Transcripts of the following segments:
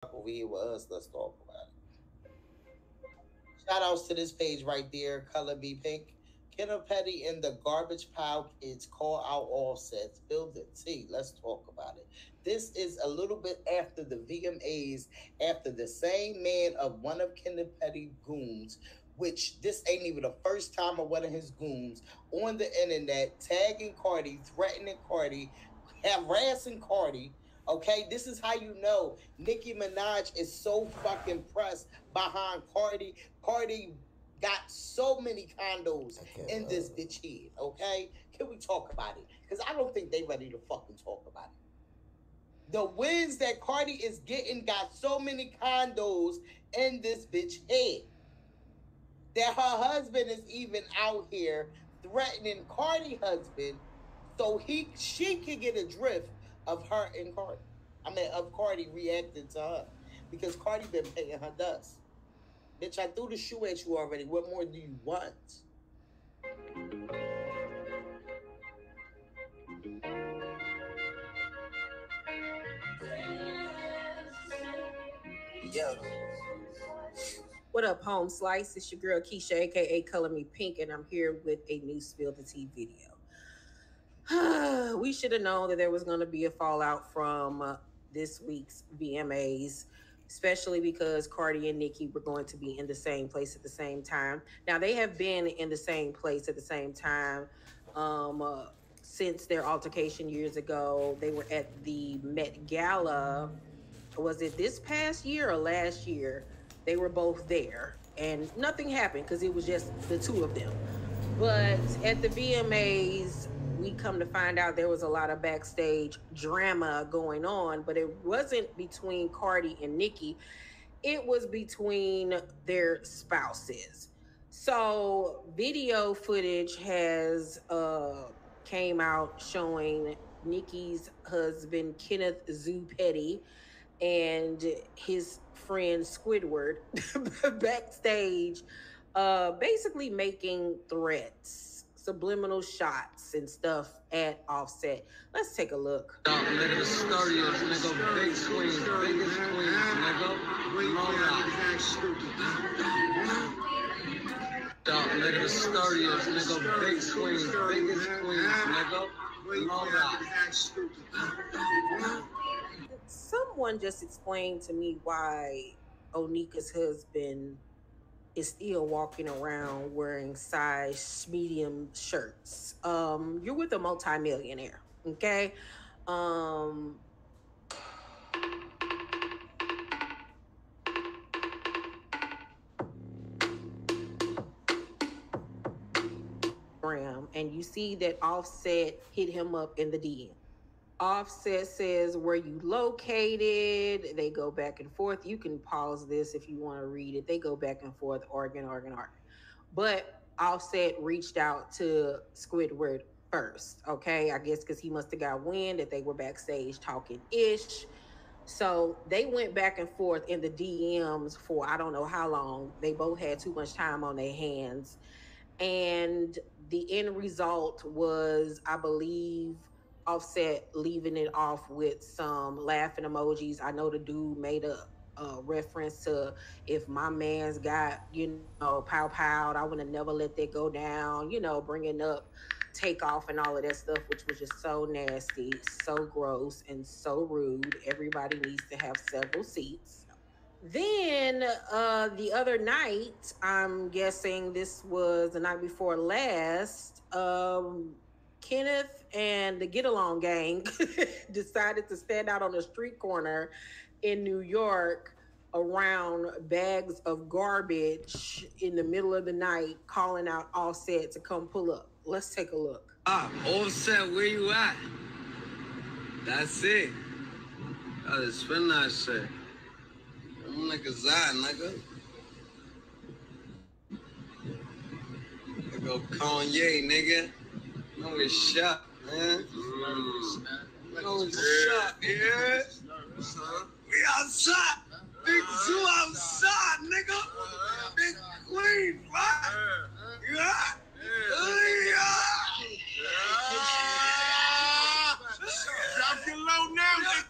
over here with us. Let's talk about it. Shout outs to this page right there, Color Be Pink. Kenneth Petty and the Garbage Pile Kids call out Offset. Build it. See, let's talk about it. This is a little bit after the VMAs, after the same man of one of Kenneth Petty goons, which this ain't even the first time of one of his goons on the internet tagging Cardi, threatening Cardi, harassing Cardi. Okay, this is how you know Nicki Minaj is so fucking pressed behind Cardi. Cardi got so many condos in this bitch head. Okay, can we talk about it? Because I don't think they ready to fucking talk about it. The wins that Cardi is getting got so many condos in this bitch head that her husband is even out here threatening Cardi husband so she can get a drift of her and Cardi. I mean, of Cardi reacting to her because Cardi been paying her dust. Bitch, I threw the shoe at you already. What more do you want? Yo. What up, home slice? It's your girl Keisha, aka Color Me Pink, and I'm here with a new Spill the Tea video. We should have known that there was going to be a fallout from this week's VMAs, especially because Cardi and Nicki were going to be in the same place at the same time. Now, they have been in the same place at the same time since their altercation years ago. They were at the Met Gala. Was it this past year or last year? They were both there, and nothing happened because it was just the two of them. But at the VMAs, we come to find out there was a lot of backstage drama going on, but it wasn't between Cardi and Nicki. It was between their spouses. So video footage has came out showing Nicki's husband, Kenneth Zoo Petty, and his friend Squidward backstage basically making threats, subliminal shots and stuff at Offset. Let's take a look. Nigga, the story is, nigga, big queens, biggest queens, nigga. Nigga, the story is, nigga, big queens, biggest queens, nigga. Someone just explained to me why Onika's husband is still walking around wearing size medium shirts. You're with a multimillionaire, okay? And you see that Offset hit him up in the DM. Offset says, where you located? They go back and forth. You can pause this if you want to read it. They go back and forth, arguing. But Offset reached out to Squidward first, okay? I guess because he must have got wind that they were backstage talking-ish. So they went back and forth in the DMs for I don't know how long. They both had too much time on their hands. And the end result was, I believe, Offset leaving it off with some laughing emojis. I know the dude made a reference to, if my man's got, pow pow, I would have never let that go down, bringing up Takeoff and all of that stuff, which was just so nasty, so gross, and so rude. Everybody needs to have several seats. Then the other night, I'm guessing this was the night before last, Kenneth and the Get Along gang decided to stand out on the street corner in New York around bags of garbage in the middle of the night, calling out Offset to come pull up. Let's take a look. Offset, where you at? That's it. Gotta spin that shit. Them niggas out, nigga. Nigga Kanye, nigga. No, it's shot, man. No, it's shot, yeah. We outside. Big Zoo outside, nigga. Big Queen, right? Yeah. Drop your low now, nigga.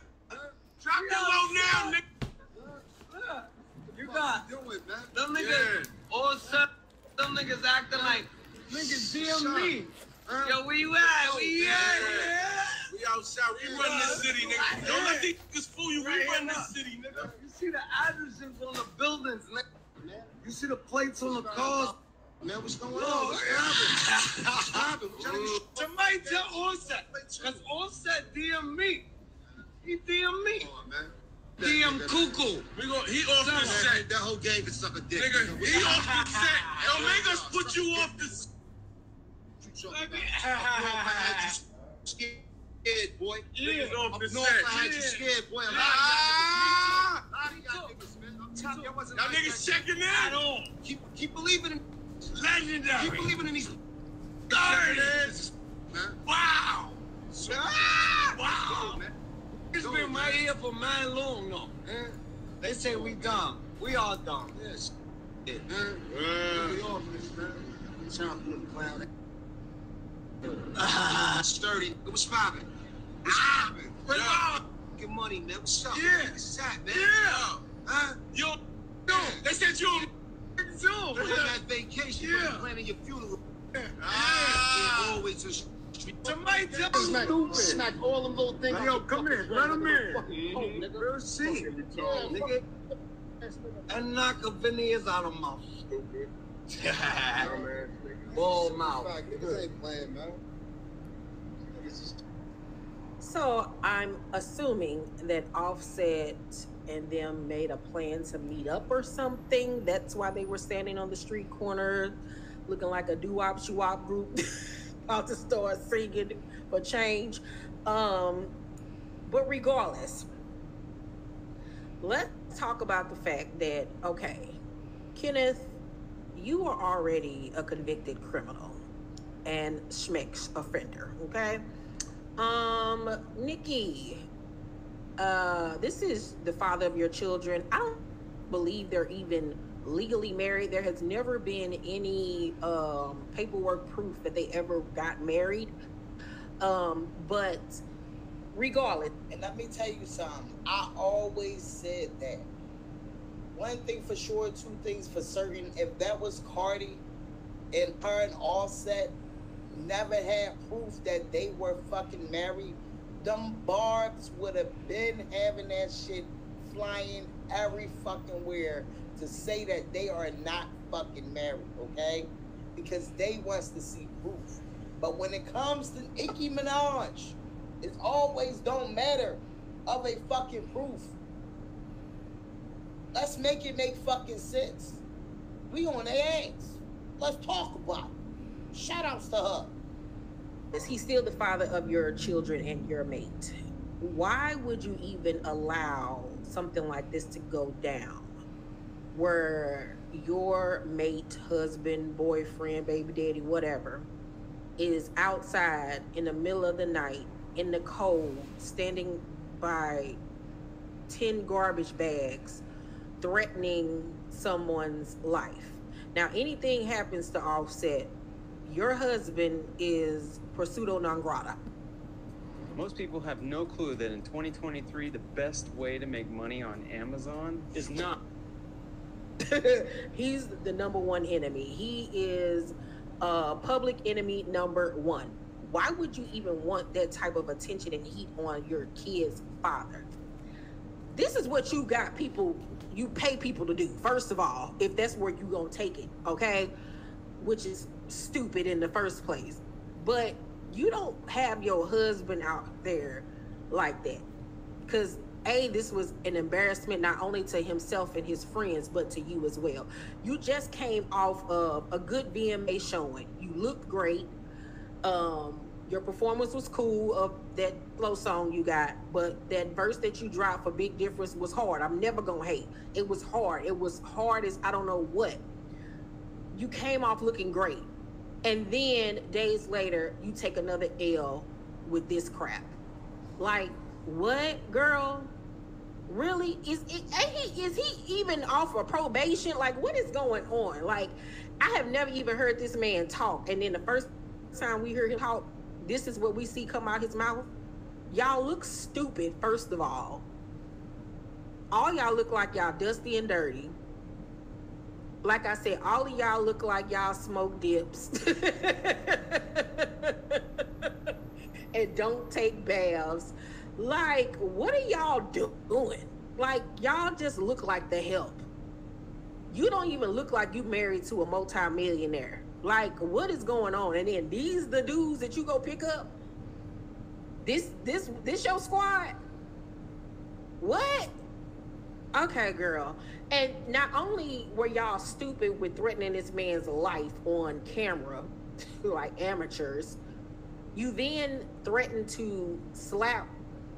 Drop your low now, nigga. Them niggas, all of a sudden, them niggas acting like, niggas DM me. Yo, where you at? Where you at? We outside. We run this city, nigga. Don't let these niggas fool you. We run this city, nigga. You see the addresses on the buildings, nigga. You see the plates on the cars. Man, what's going on? What's happening? Somebody tell Offset, because Offset DM me. He DM me. Come on, man. DM Cuckoo. He off the set. That whole gang can suck a dick. Nigga, he off the set. Yo, make us put you off the set. Scared, boy. Yeah. Off the set. I had you scared, boy. Y'all niggas checking in? I don't. Keep believing in Legendary. Keep believing in these. Wow. Wow. It's been right here for man long, though. They say we dumb. We all dumb. Yes. Sturdy. What's poppin'? What's poppin'? Get money, man. What's up? Yeah. What's that, man? Yeah. Huh? Yo, they said you too. We're on that vacation. Yeah. We're planning your funeral. We're always a street. Somebody tell me. Smack all them little things. Yo, come in. Let him in. Real shit. Nigga. And knock a veneers out of mouth. Stupid. Ball mouth. Niggas ain't playing, man. So I'm assuming that Offset and them made a plan to meet up or something. That's why they were standing on the street corner looking like a doo-wop shoo-wop group about to start singing for change. But regardless, let's talk about the fact that, okay, Kenneth, you are already a convicted criminal and schmecks offender, okay? Nikki, this is the father of your children. I don't believe they're even legally married. There has never been any paperwork proof that they ever got married. But regardless. And let me tell you something. I always said that. One thing for sure, two things for certain. If that was Cardi and her and Offset never had proof that they were fucking married, them barbs would have been having that shit flying every fucking where to say that they are not fucking married, okay? Because they wants to see proof. But when it comes to NickiMinaj, it always don't matter of a fucking proof. Let's make it make fucking sense. We on their ass. Let's talk about it. Shout outs to her. He's still the father of your children and your mate. Why would you even allow something like this to go down? Where your mate, husband, boyfriend, baby daddy, whatever, is outside in the middle of the night, in the cold, standing by 10 garbage bags, threatening someone's life. Now, anything happens to Offset, your husband is pursudo non grata. Most people have no clue that in 2023, the best way to make money on Amazon is not. He's the number one enemy. He is public enemy number one. Why would you even want that type of attention and heat on your kid's father? This is what you got people, you pay people to do, first of all, if that's where you're going to take it, okay? Which is stupid in the first place. But you don't have your husband out there like that. Because, A, this was an embarrassment not only to himself and his friends, but to you as well. You just came off of a good VMA showing. You looked great. Your performance was cool of that slow song you got, but that verse that you dropped for Big Difference was hard. I'm never gonna hate. It was hard. It was hard as I don't know what. You came off looking great. And then days later, you take another L with this crap. Like, what, girl? Really? Is he even off of probation? Like, what is going on? Like, I have never even heard this man talk. And then the first time we heard him talk, this is what we see come out his mouth. Y'all look stupid, first of all. All y'all look like y'all dusty and dirty. Like I said, all of y'all look like y'all smoke dips. And don't take baths. Like, what are y'all doing? Like, y'all just look like the help. You don't even look like you married to a multi-millionaire. Like, what is going on? And then these the dudes that you go pick up? This your squad? What? Okay, girl. And not only were y'all stupid with threatening this man's life on camera, like amateurs, you then threatened to slap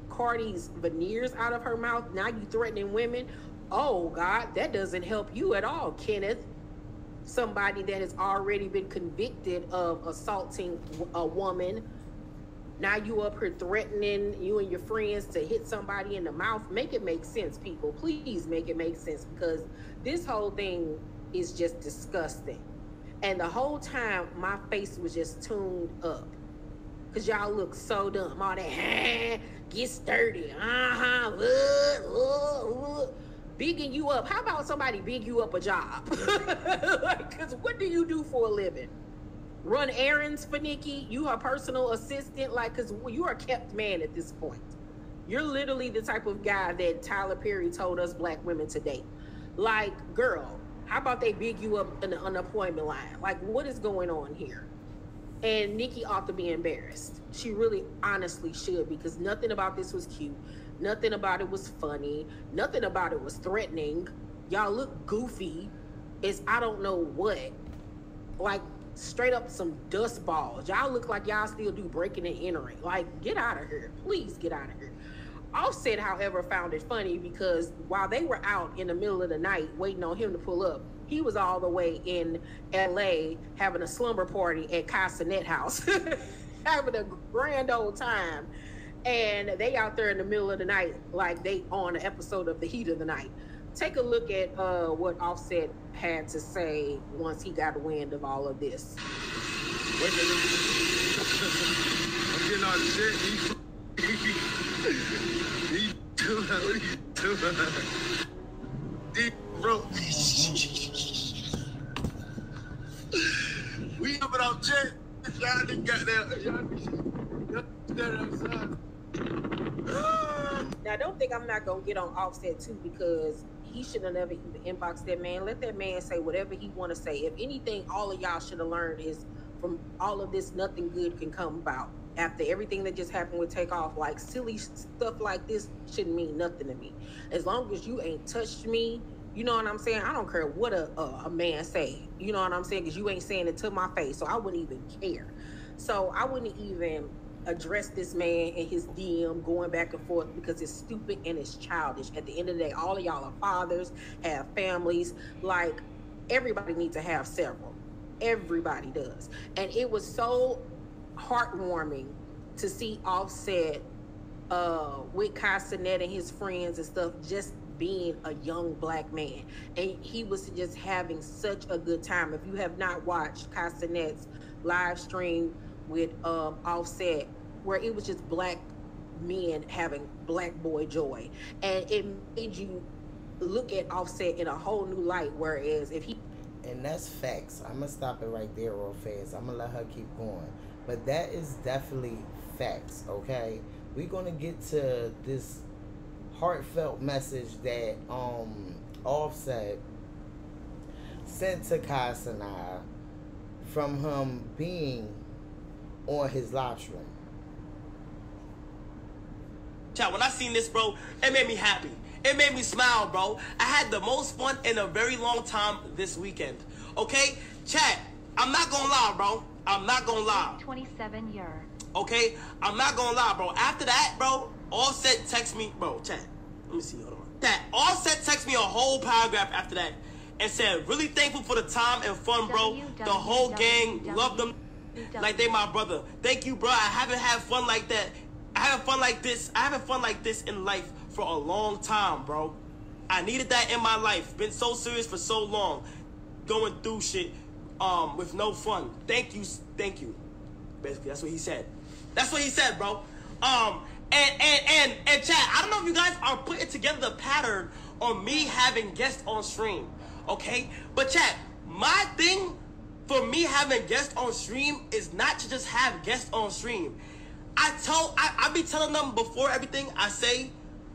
Cardi's veneers out of her mouth. Now you threatening women. Oh, God, that doesn't help you at all, Kenneth. Somebody that has already been convicted of assaulting a woman. Now you up here threatening you and your friends to hit somebody in the mouth. Make it make sense, people. Please make it make sense, because this whole thing is just disgusting. And the whole time, my face was just tuned up. Because y'all look so dumb. All that, get sturdy. Bigging you up. How about somebody big you up a job? Because what do you do for a living? Run errands for Nikki? You her personal assistant? Like, because you are a kept man at this point. You're literally the type of guy that Tyler Perry told us black women to date. Like, girl, how about they big you up in the unemployment line? Like, what is going on here? And Nikki ought to be embarrassed. She really honestly should, because nothing about this was cute. Nothing about it was funny. Nothing about it was threatening. Y'all look goofy. It's I don't know what. Like, straight up some dust balls. Y'all look like y'all still do breaking and entering. Like, get out of here. Please get out of here. Offset, however, found it funny because while they were out in the middle of the night waiting on him to pull up, he was all the way in LA having a slumber party at Casanet house, having a grand old time. And they out there in the middle of the night like they on an episode of The Heat of the Night. Take a look at what Offset had to say once he got wind of all of this. I'm getting all the shit. What are you doing? Bro. We up without jet. Y'all didn't got that. Y'all outside. Now, don't think I'm not gonna get on Offset too, because he should have never even inboxed that man. Let that man say whatever he want to say. If anything, all of y'all should have learned is from all of this, nothing good can come about. After everything that just happened with Takeoff, like silly stuff like this shouldn't mean nothing to me. As long as you ain't touched me, you know what I'm saying? I don't care what a man say. You know what I'm saying? Because you ain't saying it to my face, so I wouldn't even care. So I wouldn't even address this man and his DM going back and forth, because it's stupid and it's childish. At the end of the day, all of y'all are fathers, have families. Like, everybody needs to have several. Everybody does. And it was so heartwarming to see Offset with Casanet and his friends and stuff, just being a young black man. And he was just having such a good time. If you have not watched Casanet's live stream with Offset, where it was just black men having black boy joy, and it made you look at Offset in a whole new light. Whereas if he, and that's facts. I'm gonna stop it right there real fast. I'm gonna let her keep going, but that is definitely facts. Okay, we're gonna get to this heartfelt message that Offset sent to Casanet from him being on his live stream. Child, when I seen this, bro, it made me happy. It made me smile, bro. I had the most fun in a very long time this weekend. Okay? Chat, I'm not gonna lie, bro. I'm not gonna lie. 27-year. Okay? I'm not gonna lie, bro. After that, bro, Offset text me, bro, chat. Let me see, hold on. That Offset text me a whole paragraph after that and said, really thankful for the time and fun, bro. The whole gang loved them like they my brother. Thank you, bro. I haven't had fun like that. I haven't fun like this. I haven't fun like this in life for a long time, bro. I needed that in my life. Been so serious for so long, going through shit with no fun. Thank you. Basically, that's what he said. That's what he said, bro. And chat, I don't know if you guys are putting together the pattern on me having guests on stream. okay? But chat, my thing for me having guests on stream is not to just have guests on stream. I be telling them before everything, I say,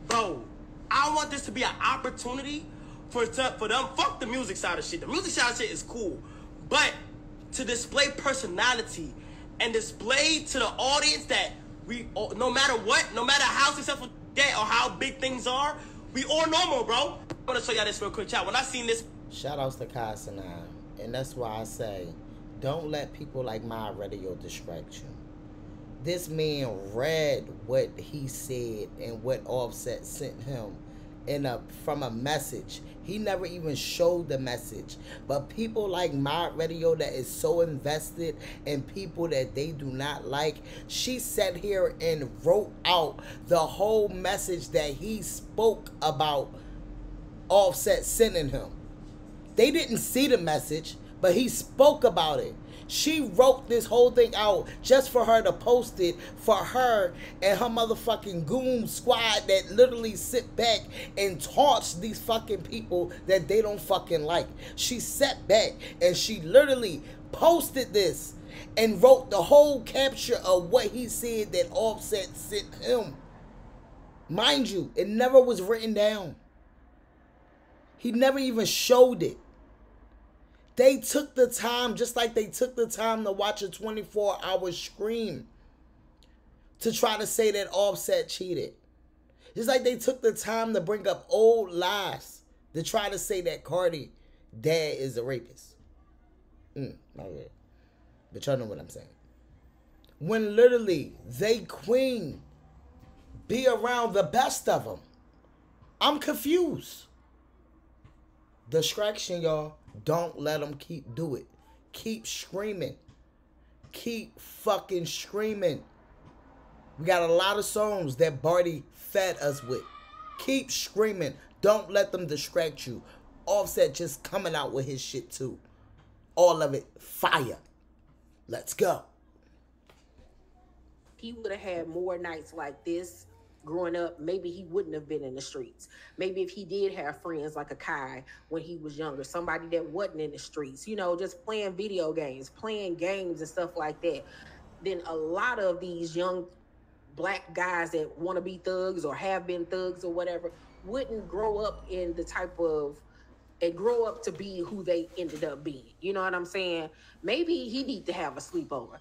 bro, I want this to be an opportunity for them. Fuck the music side of shit. The music side of shit is cool, but to display personality and display to the audience that we, no matter what, no matter how successful they get or how big things are, we all normal, bro. I'm gonna show y'all this real quick, chat. When I seen this, Shout outs to Casa 9. And that's why I say, don't let people like my radio distract you. This man read what he said and what Offset sent him from a message. He never even showed the message. But people like my radio that is so invested in people that they do not like, she sat here and wrote out the whole message that he spoke about Offset sending him. They didn't see the message, but he spoke about it. She wrote this whole thing out just for her to post it for her and her motherfucking goon squad that literally sit back and taunts these fucking people that they don't fucking like. She sat back and she literally posted this and wrote the whole capture of what he said that Offset sent him. Mind you, it never was written down. He never even showed it. They took the time, just like they took the time to watch a 24-hour stream to try to say that Offset cheated. Just like they took the time to bring up old lies to try to say that Cardi dad is a rapist. Not really. But y'all know what I'm saying. When literally they queen be around the best of them. I'm confused. Distraction, y'all. Don't let them do it. Keep screaming. Keep fucking screaming. We got a lot of songs that Barty fed us with. Keep screaming. Don't let them distract you. Offset just coming out with his shit too. All of it fire. Let's go. He would have had more nights like this growing up. Maybe he wouldn't have been in the streets. Maybe if he did have friends like a Kai when he was younger, somebody that wasn't in the streets, you know, just playing video games, playing games and stuff like that, then a lot of these young black guys that want to be thugs or have been thugs or whatever wouldn't grow up in the type of, and grow up to be who they ended up being. You know what I'm saying? Maybe he need to have a sleepover.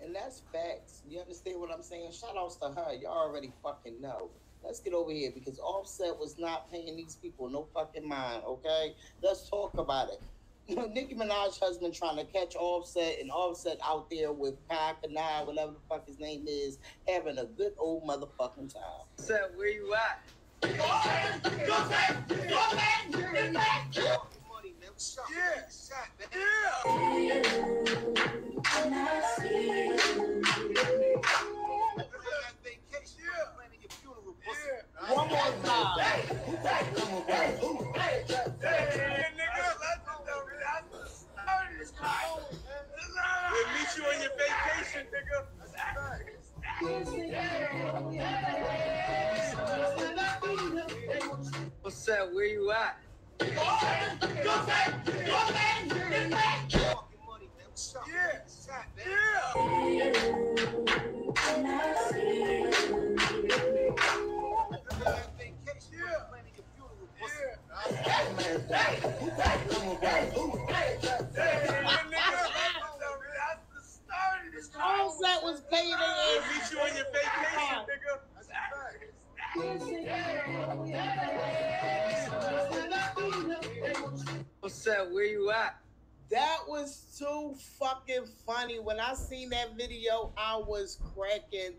And that's facts. You understand what I'm saying? Shout outs to her. Y'all already fucking know. Let's get over here because Offset was not paying these people no fucking mind, okay? Let's talk about it. Nicki Minaj's husband trying to catch Offset, and Offset out there with Kai Kanai, whatever the fuck his name is, having a good old motherfucking time. Offset, where you at? One more time. We'll meet you on your vacation, nigga. Offset, where you at? Offset was paying it. Meet you on your vacation, nigga. Offset, where you at? That was too fucking funny. When I seen that video, I was cracking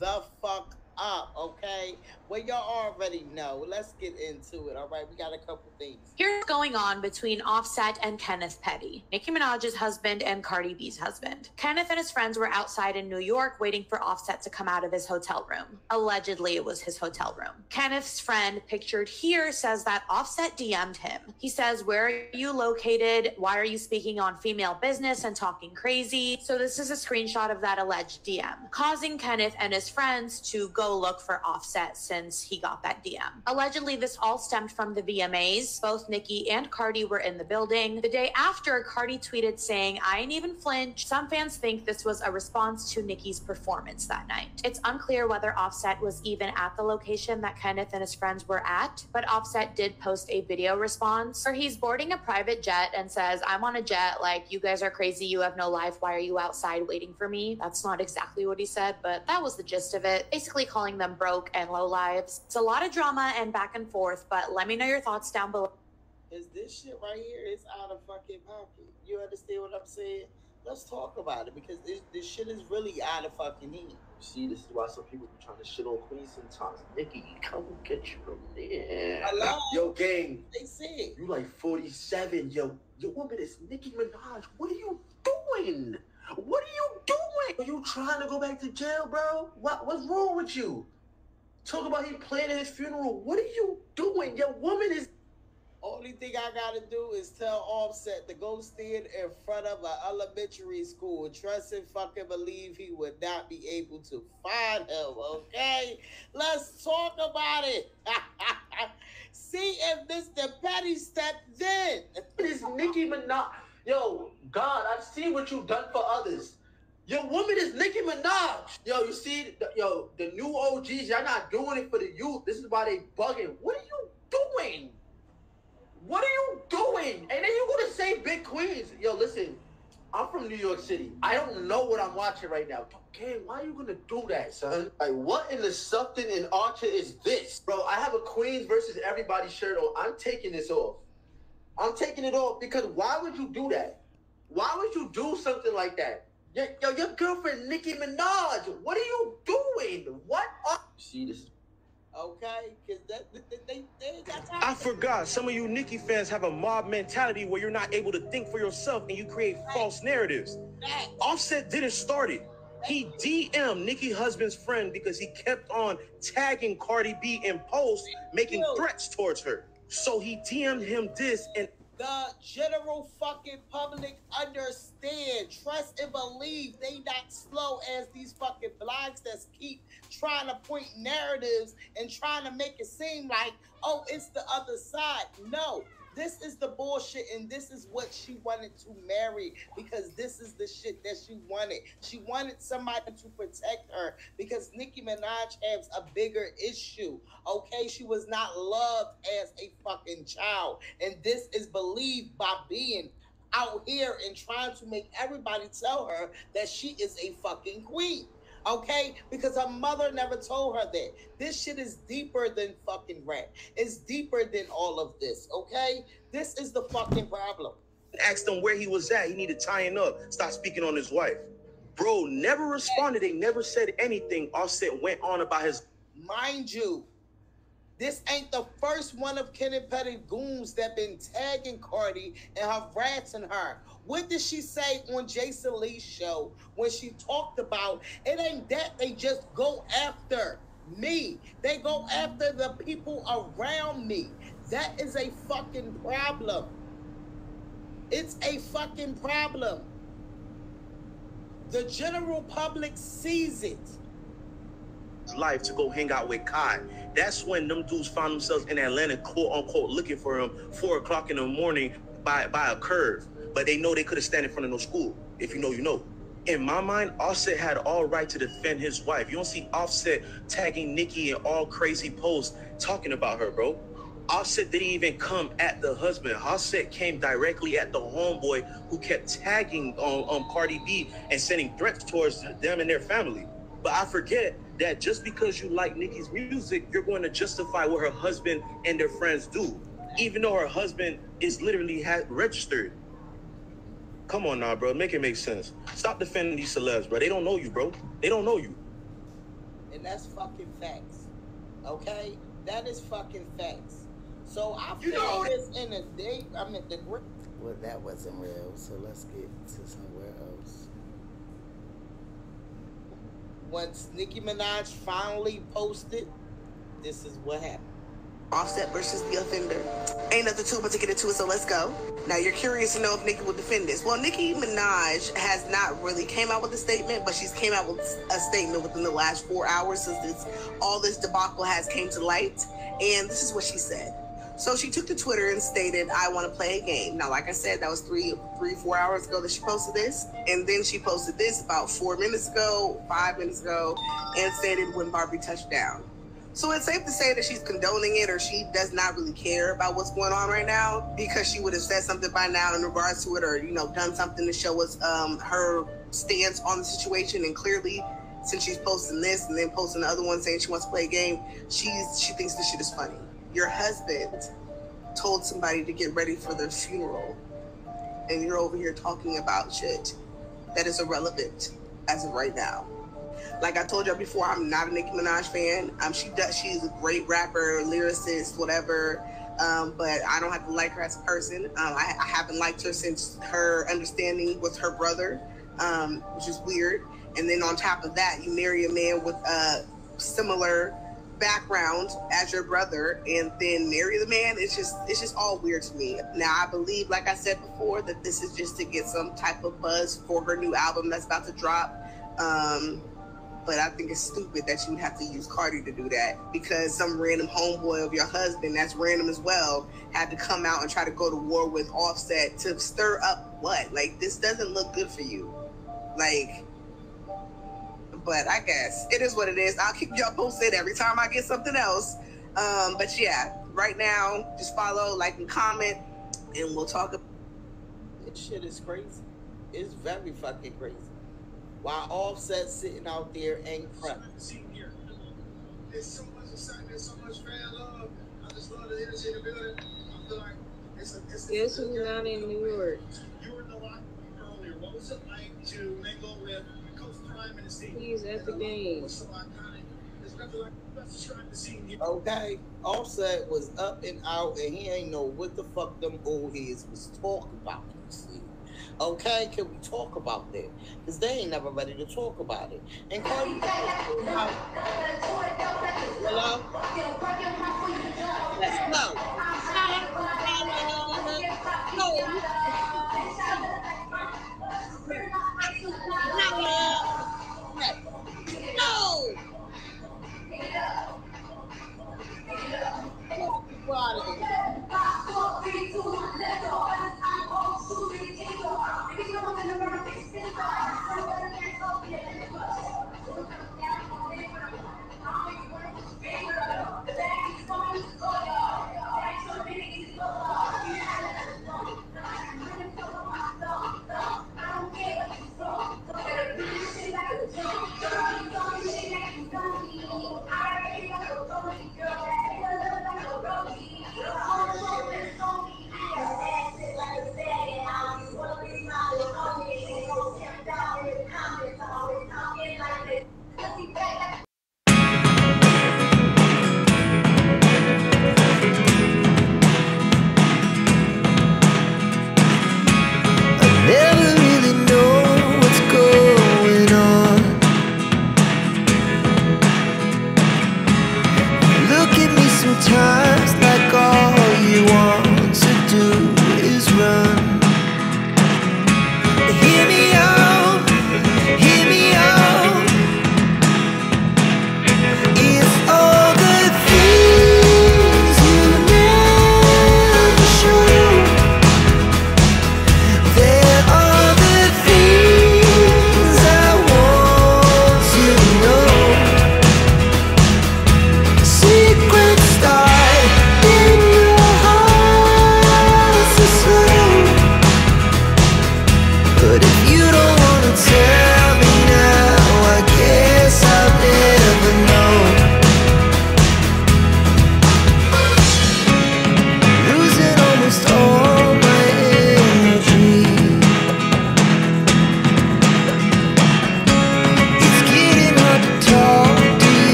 the fuck up, okay? Well, y'all already know. Let's get into it, all right? We got a couple things. Here's what's going on between Offset and Kenneth Petty, Nicki Minaj's husband and Cardi B's husband. Kenneth and his friends were outside in New York waiting for Offset to come out of his hotel room. Allegedly, it was his hotel room. Kenneth's friend, pictured here, says that Offset DM'd him. He says, "Where are you located? Why are you speaking on female business and talking crazy?" So this is a screenshot of that alleged DM, causing Kenneth and his friends to go go look for Offset since he got that DM. Allegedly, this all stemmed from the VMAs. Both Nicki and Cardi were in the building. The day after, Cardi tweeted saying, "I ain't even flinch." Some fans think this was a response to Nicki's performance that night. It's unclear whether Offset was even at the location that Kenneth and his friends were at, but Offset did post a video response where he's boarding a private jet and says, "I'm on a jet, like, you guys are crazy, you have no life, why are you outside waiting for me?" That's not exactly what he said, but that was the gist of it. Basically calling them broke and low lives. It's a lot of drama and back and forth, but let me know your thoughts down below. Is this shit right here is out of fucking pocket. You understand what I'm saying? Let's talk about it, because this shit is really out of fucking hand. See, this is why some people be trying to shit on Queen sometimes. Nicki, come get your man. Hello? Yo, gang. They said. You like 47. Yo, your woman is Nicki Minaj. What are you doing? What are you doing? Are you trying to go back to jail, bro? What's wrong with you? Talk about he planning his funeral. What are you doing? Your woman is... Only thing I gotta do is tell Offset to go stand in front of an elementary school. Trust and fucking believe he would not be able to find him, okay? Let's talk about it. See if Mr. Petty stepped in. This Nicki Minaj. Yo, God, I've seen what you've done for others. Your woman is Nicki Minaj. Yo, you see, the new OGs, y'all not doing it for the youth. This is why they bugging. What are you doing? What are you doing? And then you gonna say big queens. Yo, listen, I'm from New York City. I don't know what I'm watching right now. Okay, why are you gonna do that, son? Like, what in the something in Archer is this? Bro, I have a Queens versus everybody shirt on. I'm taking this off. I'm taking it off because why would you do that? Why would you do something like that? Your girlfriend, Nicki Minaj, what are you doing? What are... See, this... Okay, because that's how... I forgot, some of you Nicki fans have a mob mentality where you're not able to think for yourself and you create false narratives. Offset didn't start it. He DM'd Nicki's husband's friend because he kept on tagging Cardi B in posts, making threats towards her. So he DM'd him this, and the general fucking public understand, trust and believe. They not slow as these fucking blogs that keep trying to point narratives and trying to make it seem like, oh, it's the other side. No, this is the bullshit, and this is what she wanted to marry, because this is the shit that she wanted. She wanted somebody to protect her because Nicki Minaj has a bigger issue, okay? She was not loved as a fucking child, and this is believed by being out here and trying to make everybody tell her that she is a fucking queen. Okay, because her mother never told her that. This shit is deeper than fucking rap. It's deeper than all of this, okay? This is the fucking problem. asked him where he was at. He needed tying up. Stop speaking on his wife. Bro never responded. They never said anything. Offset went on about his... Mind you, this ain't the first one of Kenneth Petty goons that been tagging Cardi and harassing her. What did she say on Jason Lee's show when she talked about, it ain't that they just go after me. They go after the people around me. That is a fucking problem. It's a fucking problem. The general public sees it. Life to go hang out with Kai. That's when them dudes found themselves in Atlanta, quote unquote, looking for him 4 o'clock in the morning by a curve. But they know they couldn't stand in front of no school. If you know, you know. In my mind, Offset had all right to defend his wife. You don't see Offset tagging Nicki in all crazy posts talking about her, bro. Offset didn't even come at the husband. Offset came directly at the homeboy who kept tagging Cardi B and sending threats towards them and their family. But I forget that just because you like Nicki's music, you're going to justify what her husband and their friends do, even though her husband is literally registered. Come on now, bro. Make it make sense. Stop defending these celebs, bro. They don't know you, bro. They don't know you. And that's fucking facts. Okay? That is fucking facts. So I feel this in a day. I mean, well, that wasn't real. So let's get to somewhere else. Once Nicki Minaj finally posted, this is what happened. Offset versus the offender. Ain't nothing to it but to get into it, so let's go. Now, you're curious to know if Nicki will defend this. Well, Nicki Minaj has not really came out with a statement, but she's came out with a statement within the last 4 hours since all this debacle has came to light. And this is what she said. So she took to Twitter and stated, I want to play a game. Now, like I said, that was 4 hours ago that she posted this. And then she posted this about 4 minutes ago, 5 minutes ago, and stated when Barbie touched down. So it's safe to say that she's condoning it, or she does not really care about what's going on right now, because she would have said something by now in regards to it, or, you know, done something to show us her stance on the situation. And clearly, since she's posting this and then posting the other one saying she wants to play a game, she thinks this shit is funny. Your husband told somebody to get ready for their funeral, and you're over here talking about shit that is irrelevant as of right now. Like I told y'all before, I'm not a Nicki Minaj fan. She's a great rapper, lyricist, whatever. But I don't have to like her as a person. I haven't liked her since her understanding with her brother, which is weird. And then on top of that, you marry a man with a similar background as your brother, and then marry the man. It's just all weird to me. Now, I believe, like I said before, that this is just to get some type of buzz for her new album that's about to drop. But I think it's stupid that you would have to use Cardi to do that, because some random homeboy of your husband, that's random as well, had to come out and try to go to war with Offset to stir up what? Like, this doesn't look good for you. Like, but I guess it is what it is. I'll keep y'all posted every time I get something else. But yeah, right now, just follow, like, and comment, and we'll talk. This shit is crazy. It's very fucking crazy. While Offset sitting out there and crying. There's so much excitement, so much fan love. I just love the energy in the building. I feel like it's Guess who's not in New York? You were in the locker room earlier. What was it like to mingle with Coach Prime and the team? He's at the game. So iconic. There's nothing like best describe the scene here. Okay, Offset was up and out, and he ain't know what the fuck them old heads was talking about. See? Okay, can we talk about that? Because they ain't never ready to talk about it. And Cardi, hello? Let's go. No.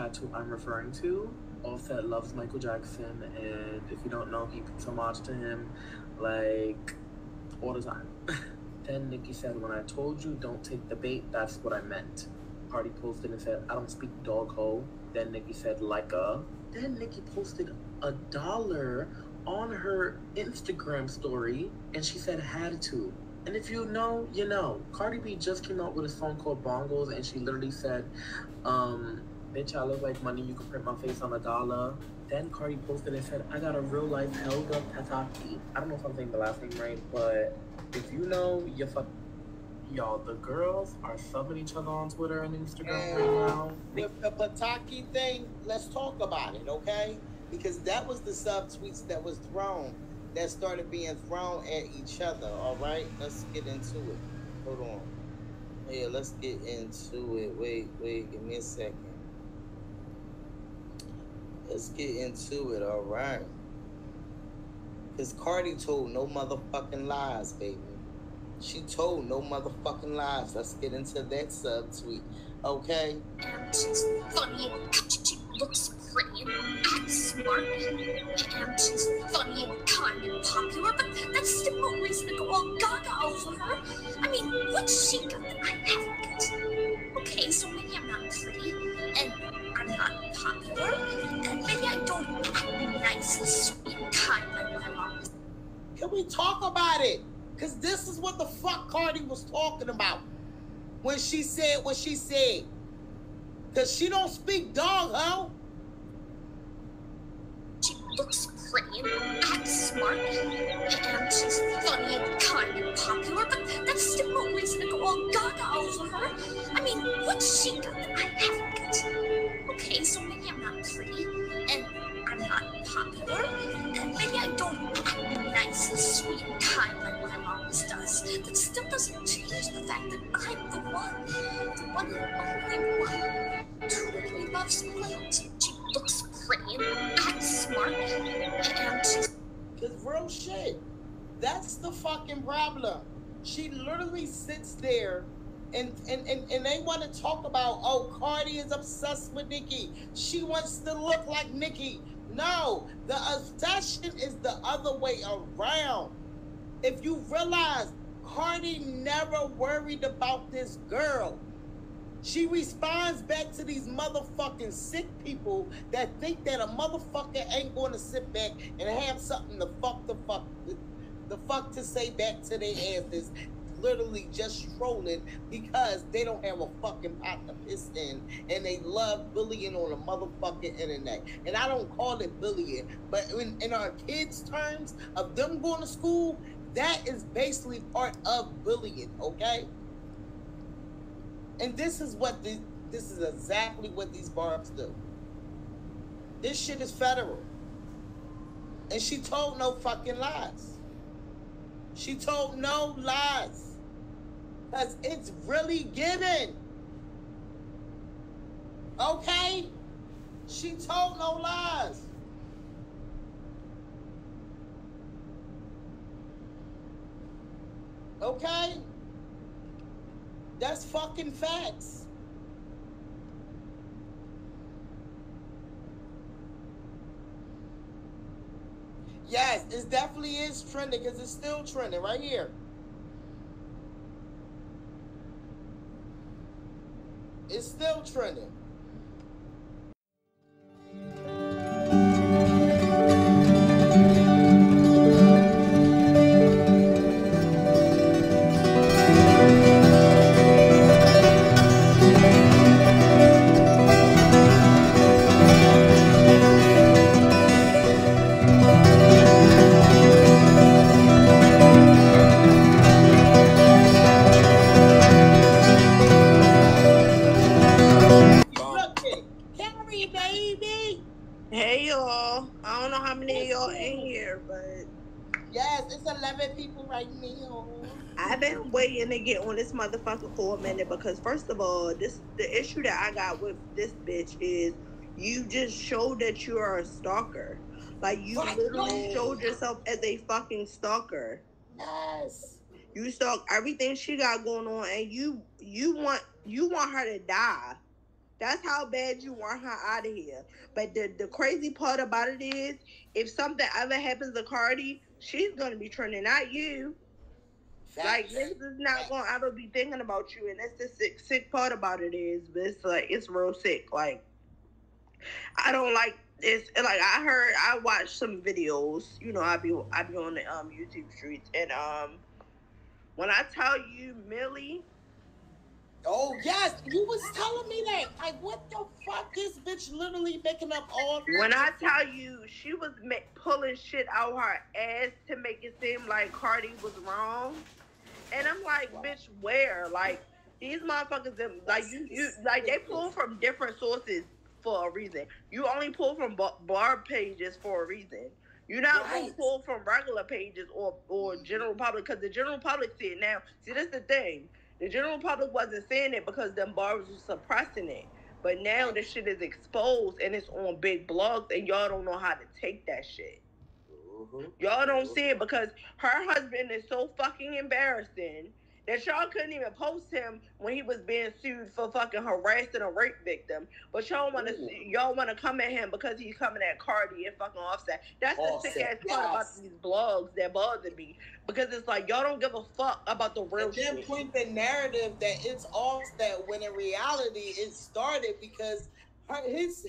tattoo I'm referring to. Offset loves Michael Jackson, and if you don't know, he pays homage to him like all the time. Then Nicki said, when I told you don't take the bait, that's what I meant. Cardi posted and said, I don't speak dog ho. Then Nicki said, like a. Then Nicki posted $1 on her Instagram story, and she said, had to. And if you know, you know. Cardi B just came out with a song called Bongos, and she literally said, bitch, I look like money, you can print my face on $1. Then Cardi posted and said, I got a real life Helga Pataki. I don't know if I'm saying the last name right, but if you know, you're y'all, the girls are subbing each other on Twitter and Instagram right now. With the Pataki thing, let's talk about it, okay? Because that was the subtweets that was thrown, that started being thrown at each other, all right? Let's get into it. Hold on. Yeah, let's get into it. Wait, give me a second. Let's get into it, all right? Because Cardi told no motherfucking lies, baby. She told no motherfucking lies. Let's get into that subtweet, okay? And she's funny, she looks pretty and acts smart, and she's funny and kind and popular, but that's still no reason to go all gaga over her. I mean, what's she got that I haven't? Okay, so maybe I'm not pretty, and I'm not popular, and maybe I don't act nice and sweet and kind like my mom. Can we talk about it? Because this is what the fuck Cardi was talking about when she said what she said. Because she don't speak dog, ho. She looks pretty and acts smart, and she's funny and kind and popular, but that's still no reason to go all gaga over her. I mean, what's she got that I haven't? Okay, so maybe I'm not pretty, and I'm not popular, and maybe I don't act nice and sweet and kind like my mom does. That still doesn't change the fact that I'm the one and only one who really loves me. She looks pretty and acts smart, and she's... Because real shit, that's the fucking problem. She literally sits there and they want to talk about, oh, Cardi is obsessed with Nicki. She wants to look like Nicki. No, the obsession is the other way around. If you realize, Cardi never worried about this girl. She responds back to these motherfucking sick people that think that a motherfucker ain't going to sit back and have something to fuck to say back to their asses, literally just trolling because they don't have a fucking pot to piss in and they love bullying on the motherfucking internet. And I don't call it bullying, but in our kids' terms of them going to school, that is basically part of bullying, okay? And this is exactly what these barbs do. This shit is federal. And she told no fucking lies. She told no lies. Because it's really given. Okay? She told no lies. Okay? That's fucking facts. Yes, it definitely is trending because it's still trending right here. It's still trending. Hey y'all, I don't know how many of y'all in here, but yes, it's 11 people right now. I've been waiting to get on this motherfucker for a minute because first of all, the issue that I got with this bitch is you just showed that you are a stalker. Like you literally showed yourself as a fucking stalker. Yes. You stalk everything she got going on, and you want her to die. That's how bad you want her out of here. But the crazy part about it is, if something ever happens to Cardi, she's gonna be trending, not you. Like, niggas is not gonna ever be thinking about you, and that's the sick part about it is, but it's like, it's real sick. Like, I don't like this. Like, I watched some videos. You know, I be on the YouTube streets, and when I tell you, Millie. Oh yes, you was telling me that. Like, what the fuck? This bitch literally making up all. When I tell you, she was pulling shit out her ass to make it seem like Cardi was wrong, and I'm like, bitch, where? Like, these motherfuckers, like you like, they pull from different sources for a reason. You only pull from bar pages for a reason. You're not gonna pull from regular pages or general public, because the general public see it now. See, that's the thing. The general public wasn't saying it because them bars were suppressing it. But now this shit is exposed and it's on big blogs, and y'all don't know how to take that shit. Y'all don't see it because her husband is so fucking embarrassing that y'all couldn't even post him when he was being sued for fucking harassing a rape victim. But y'all want to come at him because he's coming at Cardi and fucking Offset. That's the sick ass part about these blogs that bother me, because it's like, y'all don't give a fuck about the real shit. And then point the narrative that it's Offset, when in reality it started because his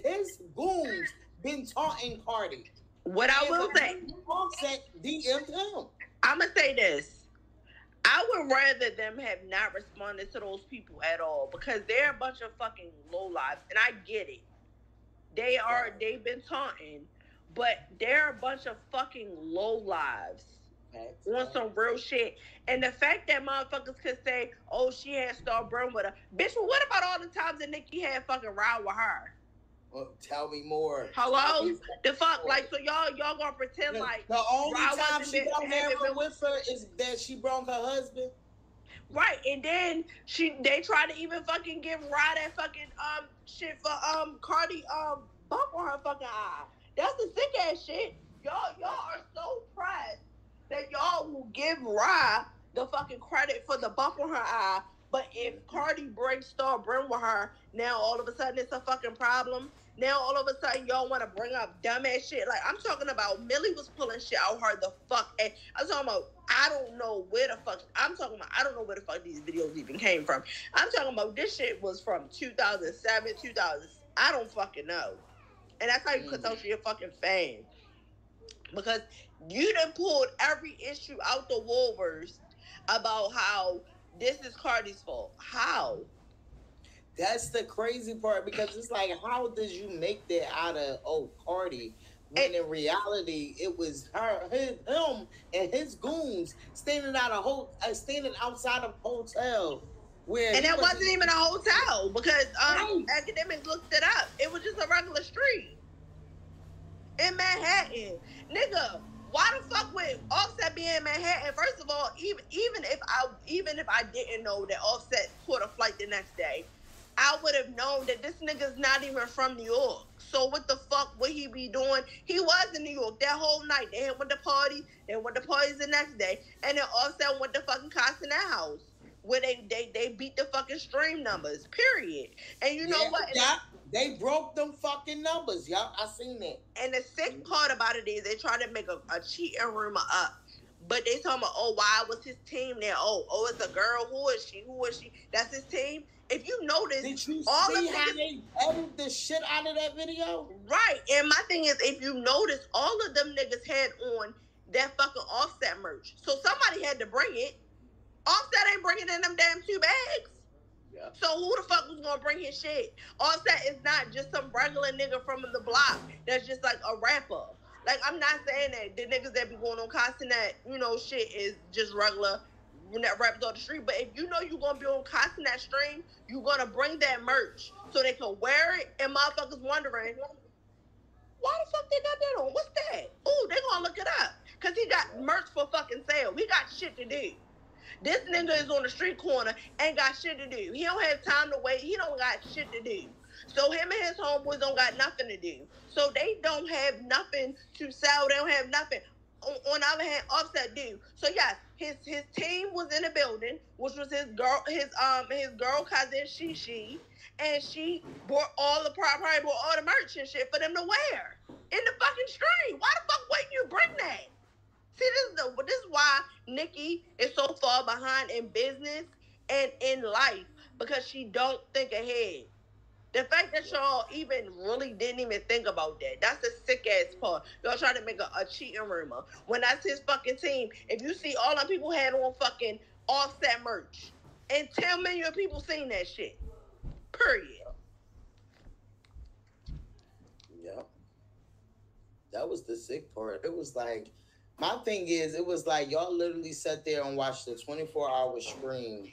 goons been taunting Cardi. What I will say, Offset DM'd him. I'ma say this. I would rather them have not responded to those people at all, because they're a bunch of fucking lowlives, and I get it. They've been taunting, but they're a bunch of fucking lowlives on some real shit. And the fact that motherfuckers could say, oh, she had Star Brown with her. Bitch, well, what about all the times that Nicki had fucking ride with her? Well, tell me more. Hello? The fuck? Like, so y'all gonna pretend like the only time she don't have her with her is that she broke her husband? Right, and then they try to even fucking give Rod that fucking shit for Cardi bump on her fucking eye. That's the sick ass shit. Y'all are so pressed that y'all will give Rod the fucking credit for the bump on her eye. But if Cardi breaks Star Brim with her, now all of a sudden it's a fucking problem. Now all of a sudden y'all want to bring up dumbass shit. Like, I'm talking about Millie was pulling shit out her the fuck. And I'm talking about, I don't know where the fuck these videos even came from. I'm talking about this shit was from 2007, 2000. I don't fucking know. And that's how you can tell you're a fucking fan. Because you done pulled every issue out the woolworths about how this is Cardi's fault. How? That's the crazy part, because it's like, how did you make that out of Cardi, when in reality it was him and his goons standing outside of hotel, and it wasn't even a hotel, because academics looked it up. It was just a regular street in Manhattan, nigga. Why the fuck would Offset be in Manhattan? First of all, even if I didn't know that Offset caught a flight the next day, I would have known that this nigga's not even from New York. So what the fuck would he be doing? He was in New York that whole night. They went to party. They went to parties the next day, and then Offset went to fucking Castanet House, where they beat the fucking stream numbers. Period. And you know what? Yeah. They broke them fucking numbers, y'all. I seen that. And the sick part about it is they try to make a cheating rumor up. But they talking about, oh, why was his team there? Oh, it's a girl. Who is she? That's his team. If you notice, did you see how they edited the shit out of that video? Right. And my thing is, if you notice, all of them niggas had on that fucking Offset merch. So somebody had to bring it. Offset ain't bringing in them damn 2 bags. Yeah. So who the fuck was gonna bring his shit? Offset is not just some regular nigga from the block that's just like a rapper. Like, I'm not saying that the niggas that be going on Castanet, shit is just regular rappers on the street. But if you know you're gonna be on Castanet stream, you're gonna bring that merch so they can wear it, and motherfuckers wondering, why the fuck they got that on? What's that? Ooh, they gonna look it up. Cause he got merch for fucking sale. We got shit to do. This nigga is on the street corner, ain't got shit to do. He don't have time to wait. He don't got shit to do. So him and his homeboys don't got nothing to do. So they don't have nothing to sell. They don't have nothing. on the other hand, Offset do. So yes, his team was in the building, which was his girl cousin Shishi, and she bought probably bought all the merch and shit for them to wear in the fucking stream. Why the fuck wouldn't you bring that? See, this is why Nicki is so far behind in business and in life, because she don't think ahead. The fact that y'all even really didn't even think about that, that's the sick ass part. Y'all trying to make a cheating rumor. When that's his fucking team, if you see all them people had on fucking Offset merch, and 10 million people seen that shit. Period. Yep. That was the sick part. It was like, my thing is, it was like y'all literally sat there and watched the 24-hour stream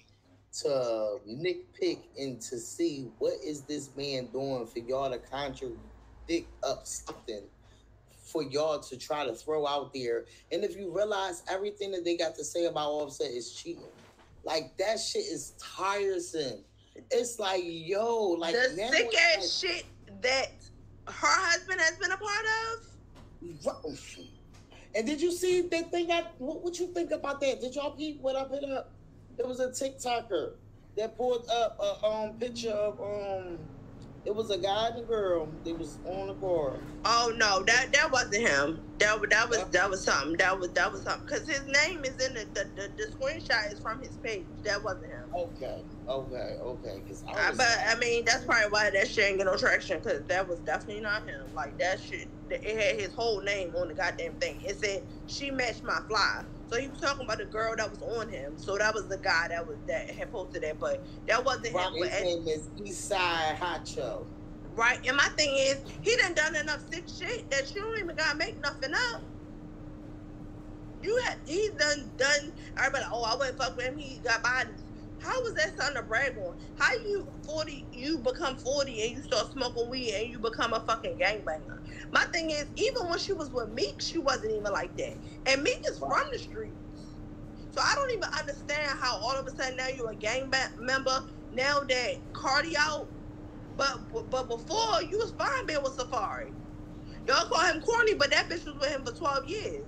to nitpick and to see what is this man doing for y'all to contradict up something for y'all to try to throw out there. And if you realize everything that they got to say about Offset is cheating, like that shit is tiresome. It's like, yo, like the sick ass shit that her husband has been a part of. And did you see that thing? What you think about that? Did y'all peep what I put up? It was a TikToker that pulled up a picture of it was a guy and a girl. They was on the car. Oh no, that wasn't him. That was something. That was something. Because his name is in the screenshot is from his page. That wasn't him. Okay. But I mean, that's probably why that shit ain't get no traction. Because that was definitely not him. Like that shit, it had his whole name on the goddamn thing. It said she matched my fly. So he was talking about the girl that was on him. So that was the guy that had posted that, but that wasn't him. His name is Eastside Hacho. Right, and my thing is, he done enough sick shit that you don't even gotta make nothing up. He's done. Everybody, oh, I wouldn't fuck with him. He got bodies. How was that something to brag on? How you become 40 and you start smoking weed and you become a fucking gangbanger? My thing is, even when she was with Meek, she wasn't even like that. And Meek is from the streets. So I don't even understand how all of a sudden now you're a gang member, now that Cardi out. But before, you was fine being with Safari. Y'all call him corny, but that bitch was with him for 12 years.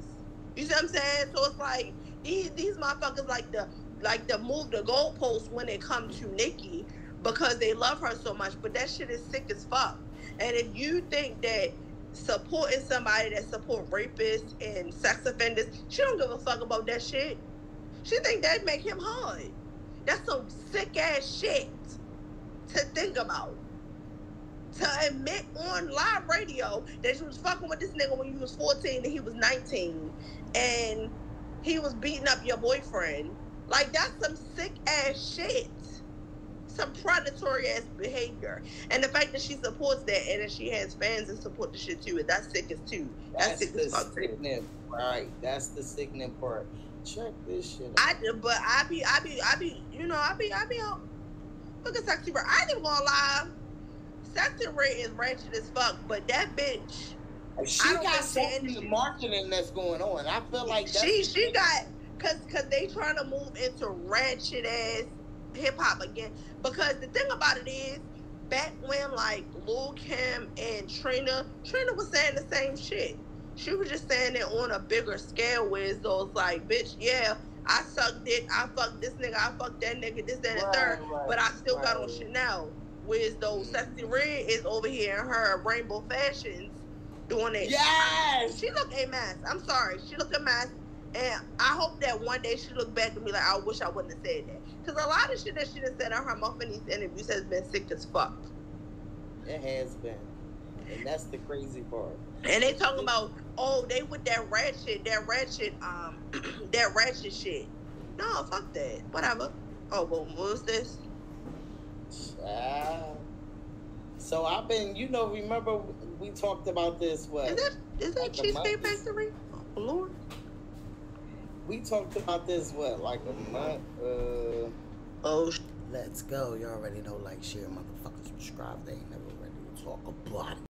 You see what I'm saying? So it's like, these motherfuckers like to move the goalposts when it comes to Nicki because they love her so much, but that shit is sick as fuck. And if you think that supporting somebody that support rapists and sex offenders, she don't give a fuck about that shit. She think that make him hard. That's some sick ass shit to think about. To admit on live radio that you was fucking with this nigga when you was 14 and he was 19 and he was beating up your boyfriend. Like, that's some sick ass shit. Some predatory ass behavior. And the fact that she supports that and that she has fans that support the shit too, that's sick as too. That's sick as fuck too. Right. That's the sickening part. Check this shit out. I be on. Look at Sexy Red. I ain't even gonna lie. Sexy Red is ratchet as fuck, but that bitch. She got so much marketing that's going on. I feel like she got cause they trying to move into ratchet ass hip hop again. Because the thing about it is, back when like Lil Kim and Trina was saying the same shit. She was just saying it on a bigger scale, where those like, bitch, yeah, I sucked dick, I fucked this nigga, I fucked that nigga, this, that, and the third, but I still got on Chanel. Whereas though Sexy Red is over here in her rainbow fashions doing it. Yes! She look a mess. I'm sorry. She look a mess. And I hope that one day she look back and be like, I wish I wouldn't have said that. Because a lot of shit that she done said on her mouth in these interviews has been sick as fuck. It has been. And that's the crazy part. And they talking about, oh, they with that ratchet shit. No, fuck that. Whatever. Oh, well, what was this? So I've been, remember we talked about this, what? Is that Cheesecake Factory? Oh, Lord. We talked about this, what, like a month? Let's go. You already know, like, share, motherfuckers, subscribe. They ain't never ready to talk about it.